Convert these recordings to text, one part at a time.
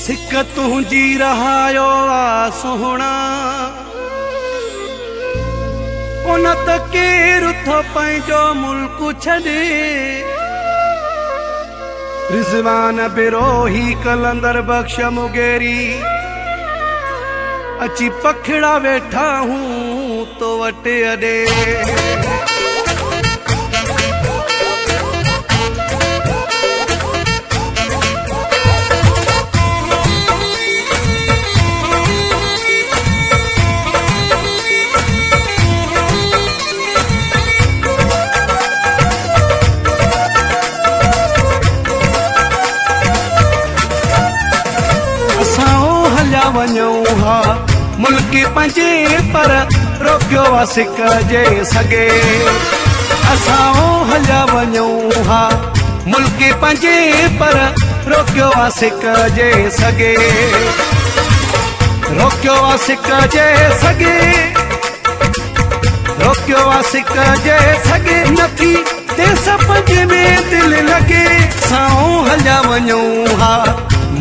सिक तुंहिंजी रहायो आ सोहणा उन त केरु थो पंहिंजो मुल्क छॾे रिज़वान बिरोही कलंदर बख्श मुगेरी अची पखड़ा वेठा हूं तो वटे अॾे वञूं हा मुल्क पंहिंजे पर रोकियो आ सिक जे सगे असां हलिया वञूं हा मुल्क पंहिंजे पर रोकियो आ सिक जे सगे रोकियो आ सिक जे सगे रोकियो आ सिक जे सगे नथी तेस पंहिंजे में दिल लगे असां हलिया वञूं हा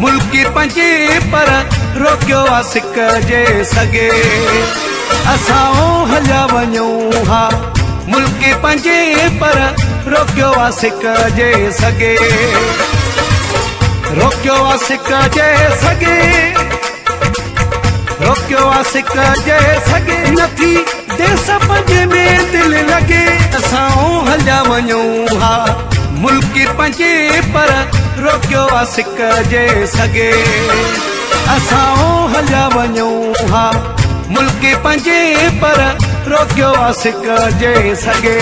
मुल्क पंहिंजे पर रोकियो आ सिक जे सगे असां हलिया वञूं हा मुल्क पंहिंजे पर रोकियो आ सिक जे सगे रोकियो आ सिक जे सगे रोकियो आ सिक जे सगे नथी देस पंहिंजे में दिल लगे असां हलिया वञूं हा मुल्क पंहिंजे पर रोकियो आ सिक जे सगे असां हलिया वञूं हा मुल्क पंहिंजे पर रोकियो आ सिक जे सगे